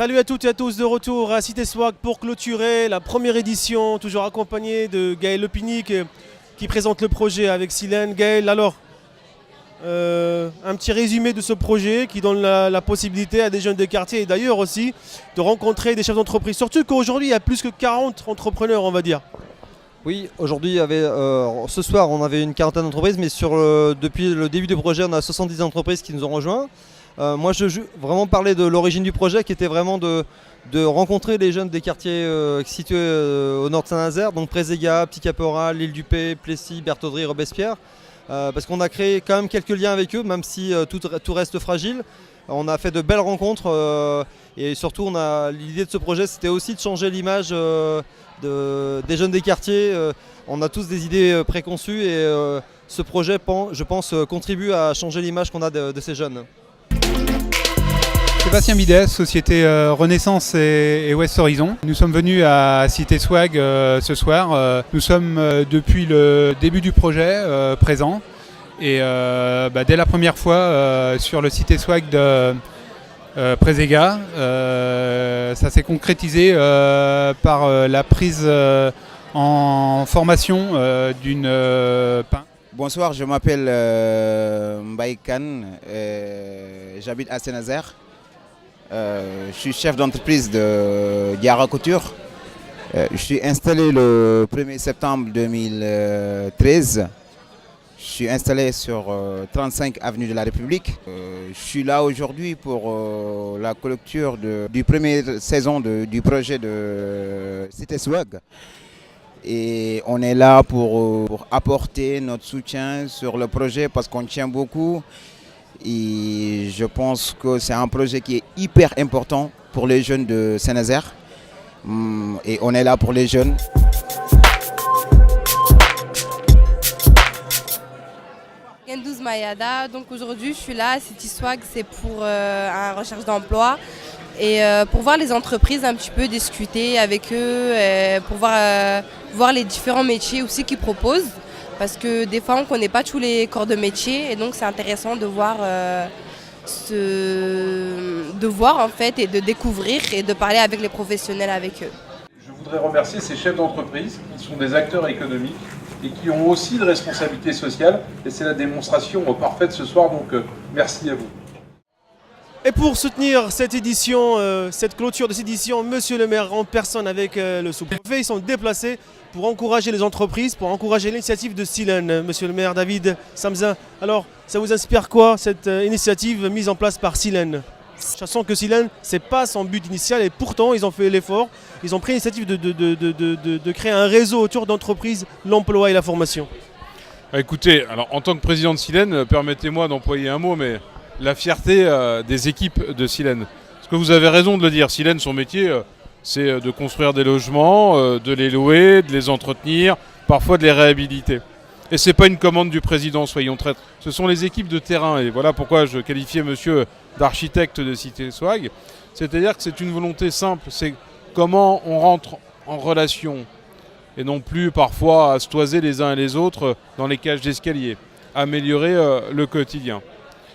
Salut à toutes et à tous, de retour à Cité Swag pour clôturer la première édition, toujours accompagné de Gaël Lepini qui présente le projet avec Silène. Gaël, alors, un petit résumé de ce projet qui donne la possibilité à des jeunes des quartiers et d'ailleurs aussi de rencontrer des chefs d'entreprise. Surtout qu'aujourd'hui, il y a plus que 40 entrepreneurs, on va dire. Oui, aujourd'hui, ce soir, on avait une quarantaine d'entreprises, mais depuis le début du projet, on a 70 entreprises qui nous ont rejoints. Moi, je veux vraiment parler de l'origine du projet, qui était vraiment de rencontrer les jeunes des quartiers situés au nord de Saint-Nazaire, donc Préséga, Petit Caporal, l'Île du Pé, Plessis, Berthaudrie, Robespierre, parce qu'on a créé quand même quelques liens avec eux, même si tout reste fragile. On a fait de belles rencontres et surtout, l'idée de ce projet, c'était aussi de changer l'image des jeunes des quartiers. On a tous des idées préconçues et ce projet, je pense, contribue à changer l'image qu'on a de ces jeunes. Sébastien Bidet, société Renaissance et West Horizon. Nous sommes venus à Cité Swag ce soir. Nous sommes depuis le début du projet présents. Et dès la première fois sur le Cité Swag de Préséga, ça s'est concrétisé par la prise en formation d'une Bonsoir, je m'appelle Mbaye Kane, j'habite à Saint-Nazaire. Je suis chef d'entreprise de Diarra Couture. Je suis installé le 1er septembre 2013. Je suis installé sur 35 avenue de la République. Je suis là aujourd'hui pour la clôture du première saison du projet de Cité Swag. Et on est là pour apporter notre soutien sur le projet parce qu'on tient beaucoup. Et je pense que c'est un projet qui est hyper important pour les jeunes de Saint-Nazaire. Et on est là pour les jeunes. Gendouz Mayada, donc aujourd'hui je suis là à City Swag, c'est pour une recherche d'emploi et pour voir les entreprises un petit peu, discuter avec eux, pour voir les différents métiers aussi qu'ils proposent. Parce que des fois on ne connaît pas tous les corps de métier et donc c'est intéressant de voir en fait et de découvrir et de parler avec les professionnels avec eux. Je voudrais remercier ces chefs d'entreprise qui sont des acteurs économiques et qui ont aussi une responsabilité sociale et c'est la démonstration parfaite ce soir, donc merci à vous. Et pour soutenir cette édition, cette clôture de cette édition, Monsieur le maire en personne avec le sous-préfet, ils sont déplacés pour encourager les entreprises, pour encourager l'initiative de Silène. Monsieur le maire David Samzin, alors ça vous inspire quoi cette initiative mise en place par Silène? Sachant que Silène, ce n'est pas son but initial et pourtant ils ont fait l'effort, ils ont pris l'initiative de créer un réseau autour d'entreprises, l'emploi et la formation. Écoutez, alors en tant que président de Silène, permettez-moi d'employer un mot, mais la fierté des équipes de Silène. Parce que vous avez raison de le dire, Silène, son métier, c'est de construire des logements, de les louer, de les entretenir, parfois de les réhabiliter. Et ce n'est pas une commande du président, soyons traîtres. Ce sont les équipes de terrain. Et voilà pourquoi je qualifiais monsieur d'architecte de Cité Swag. C'est-à-dire que c'est une volonté simple, c'est comment on rentre en relation et non plus parfois à se toiser les uns et les autres dans les cages d'escalier, améliorer le quotidien.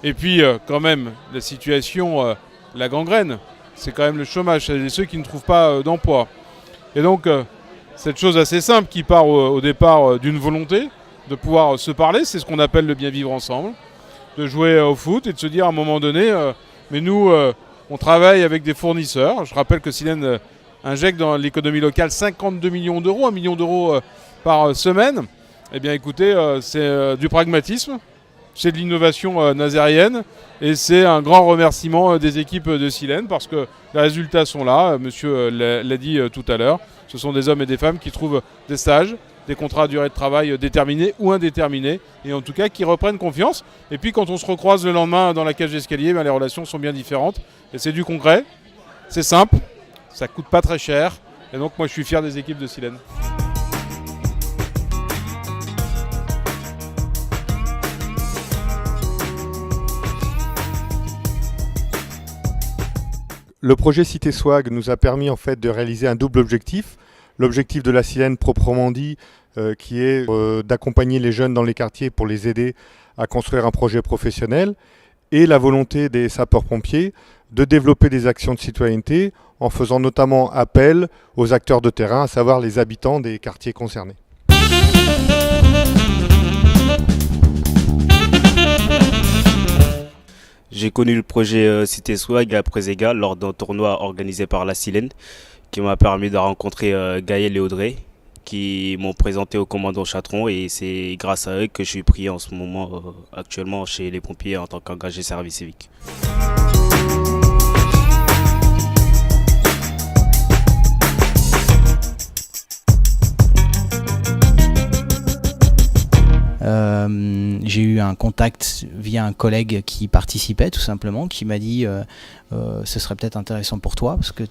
Et puis quand même, la situation, la gangrène, c'est quand même le chômage, c'est ceux qui ne trouvent pas d'emploi. Et donc, cette chose assez simple qui part au départ d'une volonté de pouvoir se parler, c'est ce qu'on appelle le bien vivre ensemble, de jouer au foot et de se dire à un moment donné, mais nous, on travaille avec des fournisseurs. Je rappelle que Silène injecte dans l'économie locale 52 millions d'euros, 1 million d'euros par semaine. Eh bien écoutez, c'est du pragmatisme. C'est de l'innovation nazérienne et c'est un grand remerciement des équipes de Silène parce que les résultats sont là, monsieur l'a dit tout à l'heure. Ce sont des hommes et des femmes qui trouvent des stages, des contrats à durée de travail déterminés ou indéterminés et en tout cas qui reprennent confiance. Et puis quand on se recroise le lendemain dans la cage d'escalier, les relations sont bien différentes et c'est du concret, c'est simple, ça coûte pas très cher et donc moi je suis fier des équipes de Silène. Le projet Cité Swag nous a permis en fait de réaliser un double objectif. L'objectif de la Silène proprement dit, qui est d'accompagner les jeunes dans les quartiers pour les aider à construire un projet professionnel. et la volonté des sapeurs-pompiers de développer des actions de citoyenneté en faisant notamment appel aux acteurs de terrain, à savoir les habitants des quartiers concernés. J'ai connu le projet Cité Swag à Préséga lors d'un tournoi organisé par la Silène qui m'a permis de rencontrer Gaël et Audrey qui m'ont présenté au commandant Chatron et c'est grâce à eux que je suis pris en ce moment actuellement chez les pompiers en tant qu'engagé service civique. J'ai eu un contact via un collègue qui participait tout simplement, qui m'a dit ce serait peut-être intéressant pour toi parce que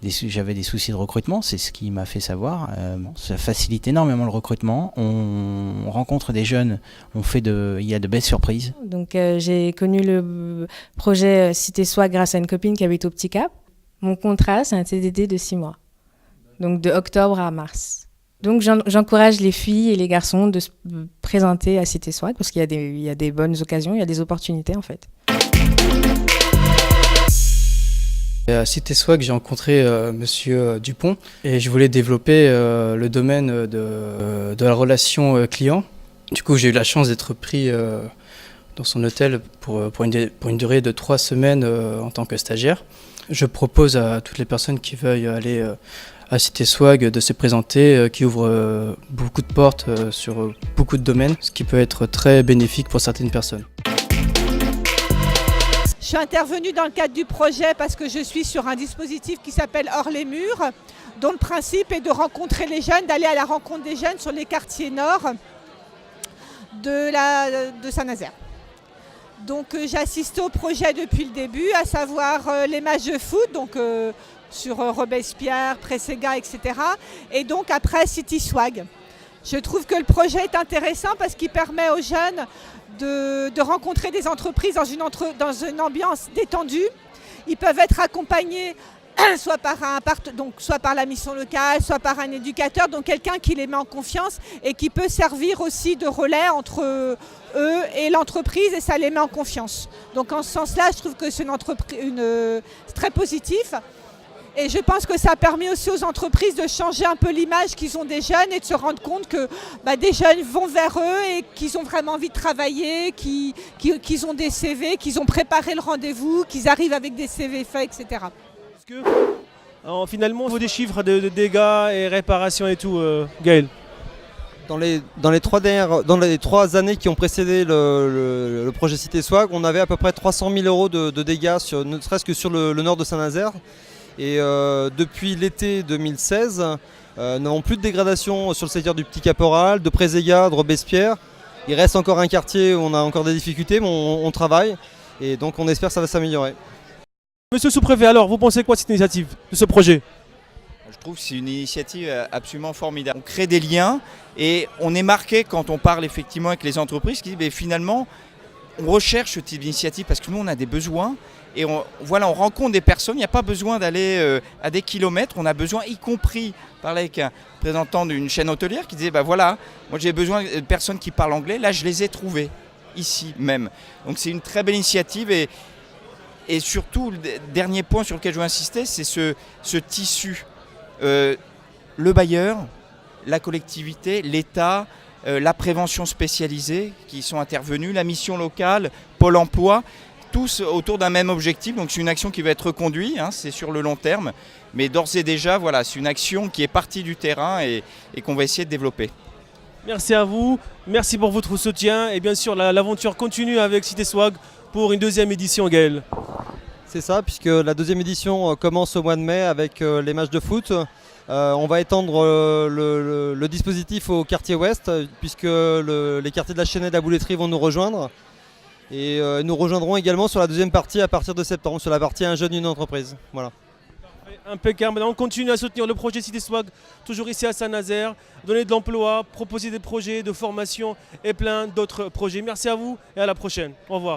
j'avais des soucis de recrutement, c'est ce qui m'a fait savoir. Ça facilite énormément le recrutement, on rencontre des jeunes, il y a de belles surprises. Donc j'ai connu le projet Cité Swag grâce à une copine qui habite au Petit Cap. Mon contrat c'est un CDD de 6 mois, donc de octobre à mars. Donc j'encourage les filles et les garçons de se présenter à Cité Swag parce qu'il y a des bonnes occasions, il y a des opportunités en fait. À Cité Swag, j'ai rencontré Monsieur Dupont et je voulais développer le domaine de la relation client. Du coup, j'ai eu la chance d'être pris dans son hôtel pour une durée de 3 semaines en tant que stagiaire. Je propose à toutes les personnes qui veuillent aller à Cité Swag de se présenter, qui ouvre beaucoup de portes sur beaucoup de domaines, ce qui peut être très bénéfique pour certaines personnes. Je suis intervenue dans le cadre du projet parce que je suis sur un dispositif qui s'appelle Hors les murs, dont le principe est de rencontrer les jeunes, d'aller à la rencontre des jeunes sur les quartiers nord de Saint-Nazaire. Donc j'ai assisté au projet depuis le début, à savoir les matchs de foot, donc sur Robespierre, Préséga, etc. Et donc après City Swag. Je trouve que le projet est intéressant parce qu'il permet aux jeunes de rencontrer des entreprises dans une ambiance détendue. Ils peuvent être accompagnés soit par la mission locale, soit par un éducateur, donc quelqu'un qui les met en confiance et qui peut servir aussi de relais entre eux et l'entreprise et ça les met en confiance. Donc en ce sens-là, je trouve que c'est très positif. Et je pense que ça a permis aussi aux entreprises de changer un peu l'image qu'ils ont des jeunes et de se rendre compte que des jeunes vont vers eux et qu'ils ont vraiment envie de travailler, qu'ils ont des CV, qu'ils ont préparé le rendez-vous, qu'ils arrivent avec des CV faits, etc. Est-ce que finalement, au niveau des chiffres de dégâts et réparations et tout, Gaël? Dans les 3 années qui ont précédé le projet Cité Swag, on avait à peu près 300 000 euros de dégâts, ne serait-ce que sur le nord de Saint-Nazaire. Et depuis l'été 2016, nous n'avons plus de dégradation sur le secteur du Petit Caporal, de Préséga, de Robespierre. Il reste encore un quartier où on a encore des difficultés, mais on travaille. Et donc on espère que ça va s'améliorer. Monsieur le sous-préfet, alors vous pensez quoi de cette initiative, de ce projet? Je trouve que c'est une initiative absolument formidable. On crée des liens et on est marqué quand on parle effectivement avec les entreprises qui disent finalement on recherche ce type d'initiative parce que nous on a des besoins. Et on rencontre des personnes, il n'y a pas besoin d'aller à des kilomètres, on a besoin, y compris, parler avec un représentant d'une chaîne hôtelière qui disait, moi j'ai besoin de personnes qui parlent anglais, là je les ai trouvées, ici même. Donc c'est une très belle initiative et surtout, le dernier point sur lequel je veux insister, c'est ce tissu. Le bailleur, la collectivité, l'État, la prévention spécialisée qui sont intervenus, la mission locale, Pôle emploi, tous autour d'un même objectif, donc c'est une action qui va être reconduite, c'est sur le long terme, mais d'ores et déjà, c'est une action qui est partie du terrain et qu'on va essayer de développer. Merci à vous, merci pour votre soutien et bien sûr l'aventure continue avec Cité Swag pour une 2e édition, Gaël. C'est ça, puisque la 2e édition commence au mois de mai avec les matchs de foot. On va étendre le dispositif au quartier ouest, puisque les quartiers de la Chaînée et de la Bouletterie vont nous rejoindre. Et nous rejoindrons également sur la 2e partie à partir de septembre, sur la partie Un jeune, une entreprise. Voilà. Impeccable. On continue à soutenir le projet Cité Swag, toujours ici à Saint-Nazaire, donner de l'emploi, proposer des projets de formation et plein d'autres projets. Merci à vous et à la prochaine. Au revoir.